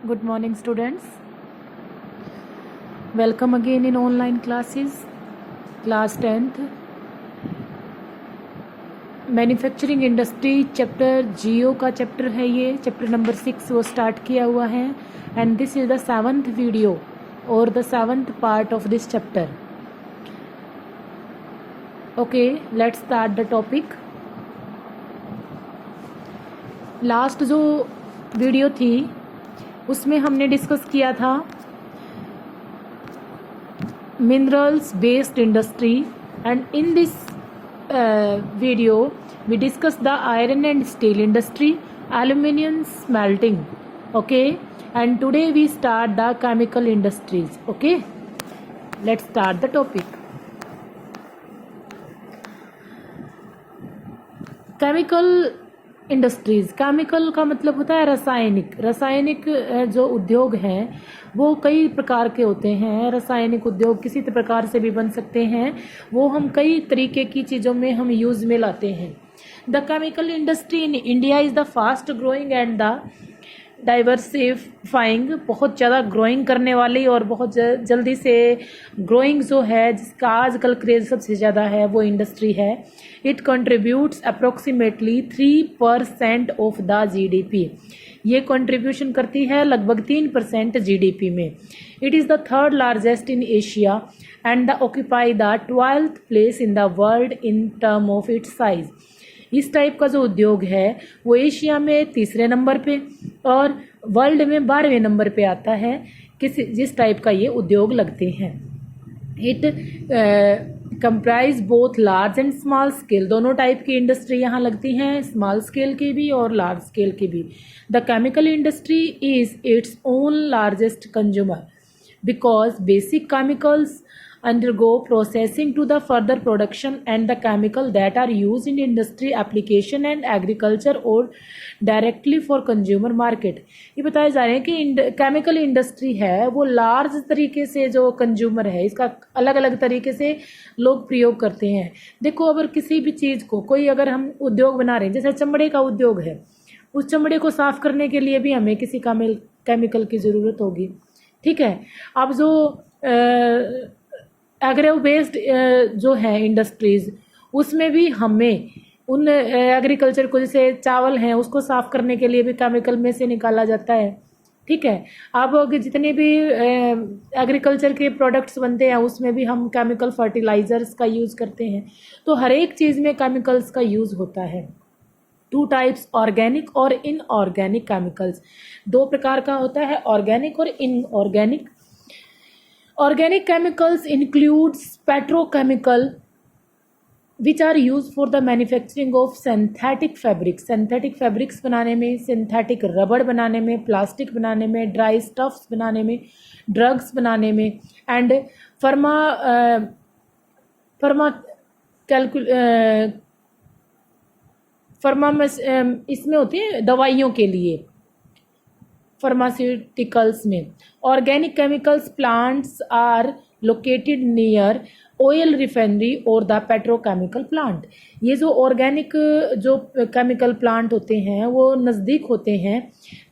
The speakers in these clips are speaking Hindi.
Good morning, students. Welcome again in online classes. Class 10th. Manufacturing industry chapter geo का चैप्टर है, ये चैप्टर नंबर 6 वो स्टार्ट किया हुआ है and this is the 7th video और the 7th part of this chapter. Okay, let's start the topic. Last जो वीडियो थी उसमें हमने डिस्कस किया था minerals based industry and in this video we discuss the iron and steel industry, aluminum smelting, okay, and today we start the chemical industries. Okay, let's start the topic. Chemical industries, chemical का मतलब होता है रासायनिक जो उद्योग हैं वो कई प्रकार के होते हैं. रासायनिक उद्योग किसी प्रकार से भी बन सकते हैं, वो हम कई तरीके की चीज़ों में हम यूज़ में लाते हैं. The chemical industry in India is the fast growing and the diversifying, बहुत ज़्यादा ग्रोइंग करने वाली और बहुत जल्दी से ग्रोइंग जो है जिसका आजकल क्रेज सबसे ज़्यादा है वो इंडस्ट्री है. It contributes approximately 3% of the GDP. ये कंट्रीब्यूशन करती है लगभग 3% जीडीपी में. It is the third largest in Asia and the occupy the 12th place in the world in term of its size. इस टाइप का जो उद्योग है वो एशिया में तीसरे नंबर पे और वर्ल्ड में 12वें नंबर पे आता है जिस टाइप का ये उद्योग लगते हैं. It comprise both large and small scale, दोनों टाइप की इंडस्ट्री यहाँ लगती हैं, स्मॉल स्केल की भी और लार्ज स्केल की भी. The chemical industry is its own largest consumer because basic chemicals undergo processing to the further production and the chemical that are used in industry application and agriculture or directly for consumer market. ये बताया जा रहे हैं कि केमिकल इंडस्ट्री है वो लार्ज तरीके से जो कंज्यूमर है इसका अलग अलग तरीके से लोग प्रयोग करते हैं. देखो, अगर किसी भी चीज़ को कोई अगर हम उद्योग बना रहे हैं, जैसे चमड़े का उद्योग है, उस चमड़े को साफ करने के लिए भी हमें किसी केमिकल की ज़रूरत होगी. ठीक है, अब जो एग्रो बेस्ड जो है इंडस्ट्रीज़ उसमें भी हमें उन एग्रीकल्चर को, जैसे चावल हैं उसको साफ़ करने के लिए भी केमिकल में से निकाला जाता है. ठीक है, अब जितने भी एग्रीकल्चर के प्रोडक्ट्स बनते हैं उसमें भी हम केमिकल फर्टिलाइज़र्स का यूज़ करते हैं. तो हर एक चीज़ में केमिकल्स का यूज़ होता है. 2 टाइप्स, ऑर्गेनिक और इनऑर्गेनिक केमिकल्स. 2 प्रकार का होता है, ऑर्गेनिक और inorganic. Organic chemicals includes petrochemical which are used for the manufacturing of synthetic fabrics. Synthetic fabrics बनाने में, synthetic रबड़ बनाने में, प्लास्टिक बनाने में, ड्राई स्टफ्स बनाने में, ड्रग्स बनाने में एंड इसमें होती है दवाइयों के लिए, फार्मास्यूटिकल्स में. Organic chemicals plants are located near oil refinery और द पेट्रोकेमिकल प्लांट. ये जो ऑर्गेनिक जो केमिकल प्लांट होते हैं वो नज़दीक होते हैं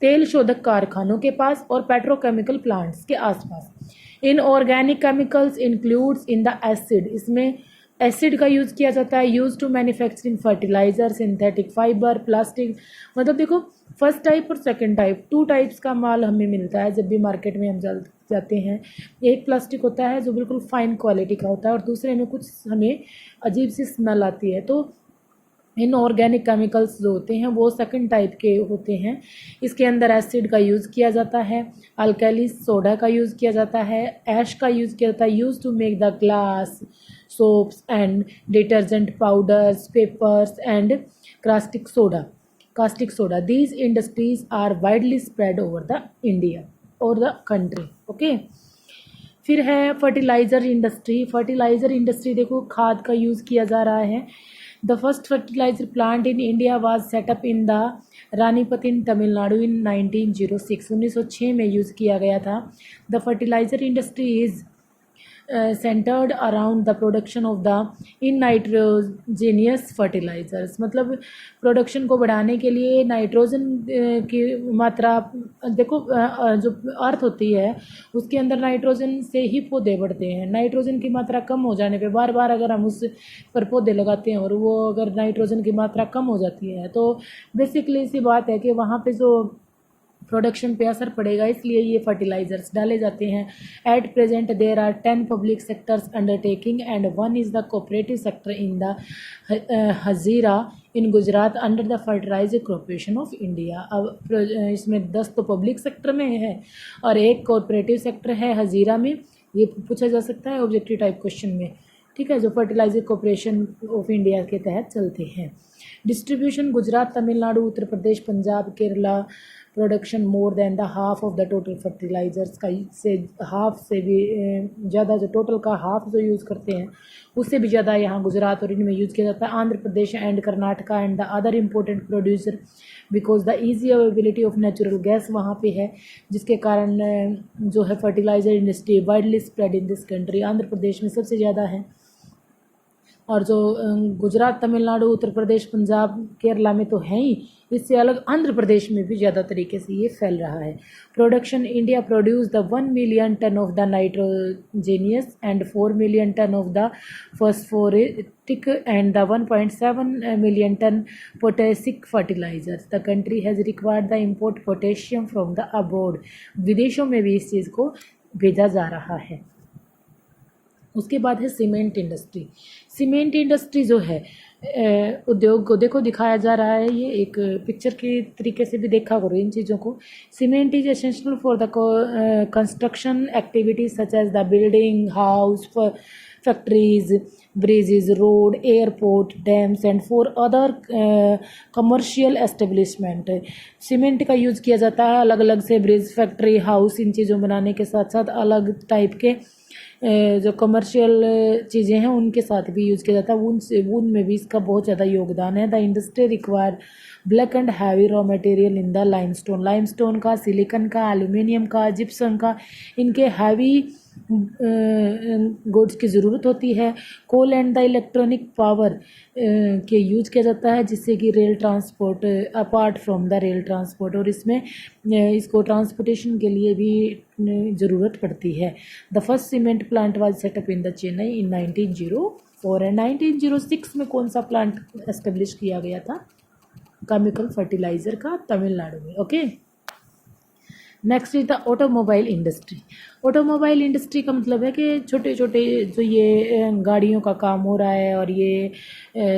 तेल शोधक कारखानों के पास और पेट्रोकेमिकल प्लांट्स के आसपास. In organic chemicals includes in the acid, इसमें एसिड का यूज़ किया जाता है. Use to manufacturing fertilizer, synthetic fibre, plastic. मतलब देखो, फर्स्ट टाइप और सेकंड टाइप, 2 टाइप्स का माल हमें मिलता है जब भी मार्केट में हम जाते हैं. एक प्लास्टिक होता है जो बिल्कुल फाइन क्वालिटी का होता है और दूसरे में कुछ हमें अजीब सी स्मेल आती है. तो इनऑर्गेनिक केमिकल्स जो होते हैं वो सेकंड टाइप के होते हैं. इसके अंदर एसिड का यूज़ किया जाता है, अल्कली सोडा का यूज़ किया जाता है, ऐश का यूज़ किया जाता है. Use to make the glass, soaps and detergent powders, papers and caustic soda. These industries are widely spread over the India or the country. Okay. फिर है फर्टिलाइज़र इंडस्ट्री. फर्टिलाइज़र इंडस्ट्री देखो, खाद का यूज़ किया जा रहा है. The first fertiliser plant in India was set up in the Ranipet in Tamil Nadu in 1906. 1906 में यूज़ किया गया था. The fertiliser industry is centred around the production of the in nitrogenous fertilisers, मतलब प्रोडक्शन को बढ़ाने के लिए नाइट्रोजन की मात्रा, देखो जो अर्थ होती है उसके अंदर नाइट्रोजन से ही पौधे बढ़ते हैं। नाइट्रोजन की मात्रा कम हो जाने पे बार बार अगर हम उस पर पौधे लगाते हैं और वो अगर नाइट्रोजन की मात्रा कम हो जाती है तो बेसिकली इसी बात है कि वहाँ पे जो प्रोडक्शन पे असर पड़ेगा, इसलिए ये फर्टिलाइजर्स डाले जाते हैं। At present there are 10 public sectors undertaking and one is the cooperative sector in the Hazira in Gujarat under the fertilizer corporation of India. अब इसमें 10 तो पब्लिक सेक्टर में है और एक कोऑपरेटिव सेक्टर है हजीरा में। ये पूछा जा सकता है ऑब्जेक्टिव टाइप क्वेश्चन में, ठीक है, जो फर्टिलाइजर कॉरपोरेशन ऑफ इंडिया के तहत चलते हैं। Distribution Gujarat, Tamil Nadu, Uttar Pradesh, Punjab, Kerala. Production more than the half of the total fertilizers का से हाफ से भी ज़्यादा, जो टोटल का हाफ जो यूज़ करते हैं उससे भी ज़्यादा यहाँ गुजरात और इनमें यूज़ किया जाता है। Andhra Pradesh and Karnataka and the other important producer because the easy availability of natural gas वहाँ पे है, जिसके कारण जो है fertiliser industry widely spread in this country. Andhra Pradesh में सबसे ज़्यादा है और जो गुजरात, तमिलनाडु, उत्तर प्रदेश, पंजाब, केरला में तो है ही, इससे अलग आंध्र प्रदेश में भी ज़्यादा तरीके से ये फैल रहा है। Production India produce the 1 million ton of the nitrogenous and 4 million ton of the phosphatic and the 1.7 million ton potassic fertilisers. The country has required the import potassium from the abroad. विदेशों में भी इस चीज़ को भेजा जा रहा है। उसके बाद है सीमेंट इंडस्ट्री। सीमेंट इंडस्ट्री जो है उद्योग को देखो दिखाया जा रहा है, ये एक पिक्चर के तरीके से भी देखा करो इन चीज़ों को। Cement is essential for the construction activities such as the building, house, factories, bridges, road, airport, dams and for other commercial establishment. Cement का यूज़ किया जाता है अलग अलग से ब्रिज, फैक्ट्री, हाउस, इन चीज़ों बनाने के साथ साथ अलग टाइप के जो कमर्शियल चीज़ें हैं उनके साथ भी यूज़ किया जाता है। वून में भी इसका बहुत ज़्यादा योगदान है। The industry require black and heavy raw material in the limestone का, सिलिकन का, एल्यूमिनियम का, जिप्सम का, इनके हैवी गुड्स की ज़रूरत होती है। कोल एंड द इलेक्ट्रॉनिक पावर के यूज किया जाता है, जिससे कि rail transport, apart from the rail transport, और इसमें इसको ट्रांसपोर्टेशन के लिए भी ज़रूरत पड़ती है। The first cement plant was set up in the Chennai in 1904 and 1906 में कौन सा प्लांट एस्टेब्लिश किया गया था? केमिकल फर्टिलाइज़र का, तमिलनाडु में। Okay, next is the automobile industry. Automobile industry का मतलब है कि छोटे छोटे जो ये गाड़ियों का काम हो रहा है और ये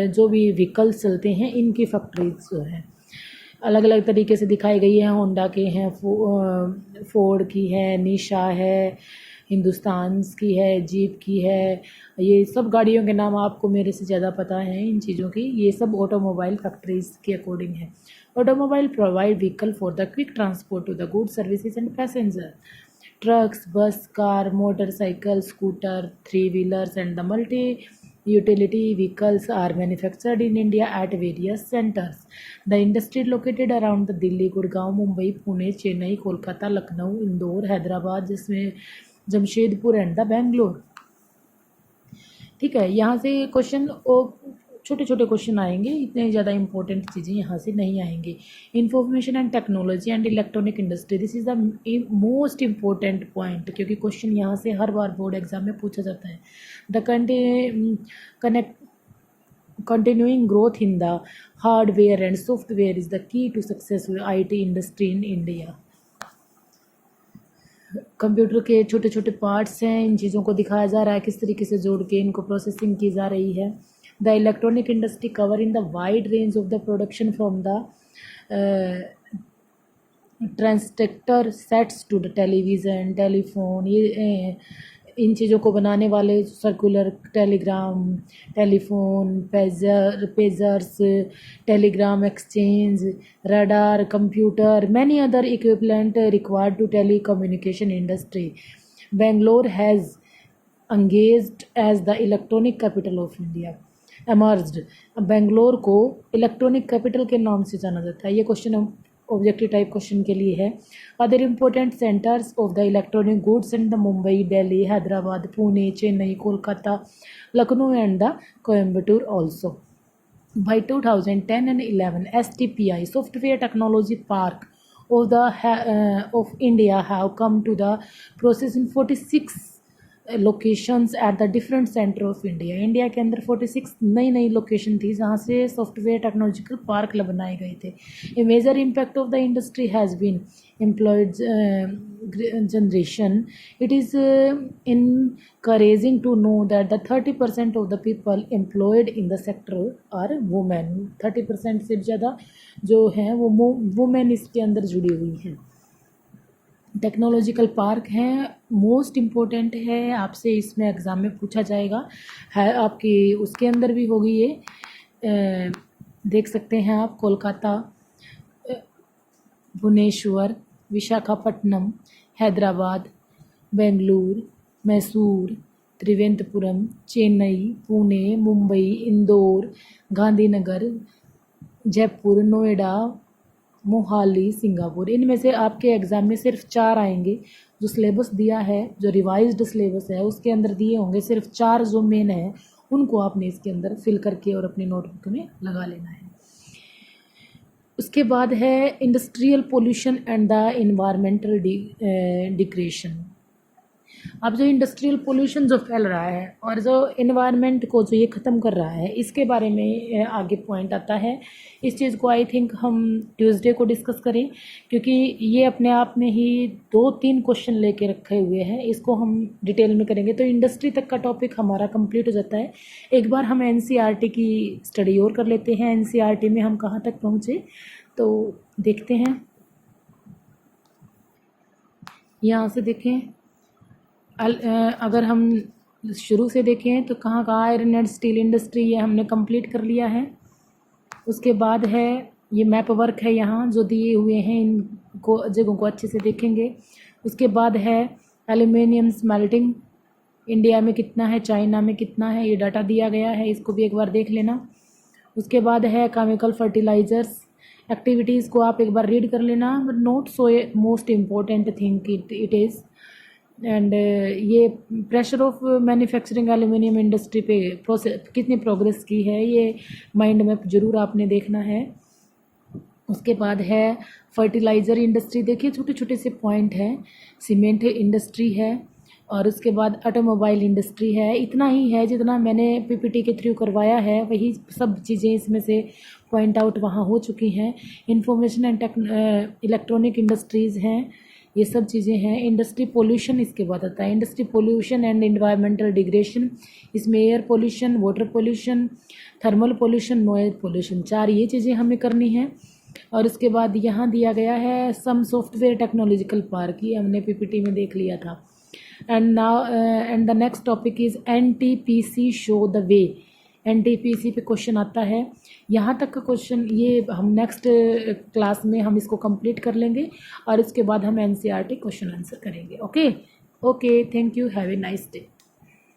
जो भी व्हीकल्स चलते हैं इनकी फैक्ट्रीज जो है अलग अलग तरीके से दिखाई गई है। होंडा के हैं, फोर्ड की है, निशा है, हिंदुस्तान की है, जीप की है। ये सब गाड़ियों के नाम आपको मेरे से ज़्यादा पता है इन चीज़ों की। ये सब ऑटोमोबाइल फैक्ट्रीज के अकॉर्डिंग है। Automobile provide vehicle for the quick transport to the goods, services and passenger. Trucks, bus, car, motorcycle, scooter, 3 wheelers and the multi utility vehicles are manufactured in India at various centers. The industry located around the Delhi, Gurgaon, Mumbai, Pune, Chennai, Kolkata, Lucknow, Indore, Hyderabad, जिसमें जमशेदपुर एंड द बेंगलोर। ठीक है, यहाँ से क्वेश्चन छोटे छोटे क्वेश्चन आएंगे, इतने ज़्यादा इंपॉर्टेंट चीज़ें यहाँ से नहीं आएंगी। Information and technology and electronic industry, this is the most important point, क्योंकि क्वेश्चन यहाँ से हर बार बोर्ड एग्जाम में पूछा जाता है। The continuing growth in the hardware and software is the key to successful IT industry in India. Computer के छोटे छोटे पार्ट्स हैं, इन चीज़ों को दिखाया जा रहा है किस तरीके से जोड़ के इनको प्रोसेसिंग की जा रही है। The electronic industry cover in the wide range of the production from the transistor sets to the television, telephone, ये इन चीज़ों को बनाने वाले circular telegram, telephone, pagers, telegram exchange, radar, computer, many other equipment required to telecommunication industry. Bangalore has engaged as the electronic capital of India emerged। Bangalore को इलेक्ट्रॉनिक कैपिटल के नाम से जाना जाता है। ये क्वेश्चन ऑब्जेक्टिव टाइप क्वेश्चन के लिए है। Other important centres of the electronic goods in the Mumbai, Delhi, Hyderabad, Pune, Chennai, Kolkata, Lucknow and the Coimbatore also. By 2010 and 11, STPI Software Technology Park of India have come to the process in 46 locations at the different centre of India. India के अंदर 46 नई नई लोकेशन थी जहाँ से सॉफ्टवेयर टेक्नोलॉजिकल पार्क बनाए गए थे। A major impact of the industry has been employed generation. It is encouraging to know that the 30% of the people employed in the sector are women। 30% से ज़्यादा जो हैं वो वुमेन इसके अंदर जुड़ी हुई हैं। टेक्नोलॉजिकल पार्क हैं, मोस्ट इम्पोर्टेंट है, आपसे इसमें एग्ज़ाम में पूछा जाएगा, है आपकी उसके अंदर भी होगी ये। देख सकते हैं आप कोलकाता, भुवनेश्वर, विशाखापट्टनम, हैदराबाद, बेंगलुरु, मैसूर, त्रिवेंद्रपुरम, चेन्नई, पुणे, मुंबई, इंदौर, गांधीनगर, जयपुर, नोएडा, मोहाली, सिंगापुर। इनमें से आपके एग्ज़ाम में सिर्फ 4 आएंगे। जो सिलेबस दिया है, जो रिवाइज्ड सिलेबस है, उसके अंदर दिए होंगे सिर्फ 4 जो मेन है, उनको आपने इसके अंदर फिल करके और अपनी नोटबुक में लगा लेना है। उसके बाद है industrial pollution and the environmental degradation. अब जो इंडस्ट्रियल पोल्यूशन जो फैल रहा है और जो इन्वायरमेंट को जो ये ख़त्म कर रहा है, इसके बारे में आगे पॉइंट आता है। इस चीज़ को आई थिंक हम ट्यूसडे को डिस्कस करें, क्योंकि ये अपने आप में ही 2-3 क्वेश्चन लेके रखे हुए हैं। इसको हम डिटेल में करेंगे तो इंडस्ट्री तक का टॉपिक हमारा कंप्लीट हो जाता है। एक बार हम एनसीईआरटी की स्टडी और कर लेते हैं। एनसीईआरटी में हम कहाँ तक पहुँचे तो देखते हैं। यहाँ से देखें, अगर हम शुरू से देखें तो कहाँ आयरन एंड स्टील इंडस्ट्री ये हमने कंप्लीट कर लिया है। उसके बाद है ये मैप वर्क है यहाँ जो दिए हुए हैं, इनको जगहों को अच्छे से देखेंगे। उसके बाद है एल्यूमिनियम स्मेल्टिंग, इंडिया में कितना है, चाइना में कितना है, ये डाटा दिया गया है, इसको भी एक बार देख लेना। उसके बाद है केमिकल फर्टिलाइज़र्स एक्टिविटीज़ को आप एक बार रीड कर लेना, but not so most important thing it is. And ये pressure of manufacturing aluminium industry पे प्रोसेस कितनी प्रोग्रेस की है, ये माइंड में ज़रूर आपने देखना है। उसके बाद है फर्टिलाइज़र इंडस्ट्री, देखिए छोटे छोटे से पॉइंट हैं। सीमेंट इंडस्ट्री है और उसके बाद ऑटोमोबाइल इंडस्ट्री है। इतना ही है जितना मैंने पीपीटी के थ्रू करवाया है, वही सब चीज़ें इसमें से पॉइंट आउट वहाँ हो चुकी हैं। इंफॉर्मेशन एंड इलेक्ट्रॉनिक इंडस्ट्रीज़ हैं, ये सब चीज़ें हैं। इंडस्ट्री पोल्यूशन इसके बाद आता है, industry pollution and environmental degradation. इसमें air pollution, water pollution, thermal pollution, noise pollution, 4 ये चीज़ें हमें करनी हैं। और उसके बाद यहाँ दिया गया है सम सॉफ्टवेयर टेक्नोलॉजिकल पार्क, ये हमने पीपीटी में देख लिया था। And the next topic is NTPC show the way. NTPC पे क्वेश्चन आता है, यहाँ तक का क्वेश्चन ये हम नेक्स्ट क्लास में हम इसको कंप्लीट कर लेंगे और इसके बाद हम एनसीईआरटी क्वेश्चन आंसर करेंगे। Okay, thank you, have a nice day.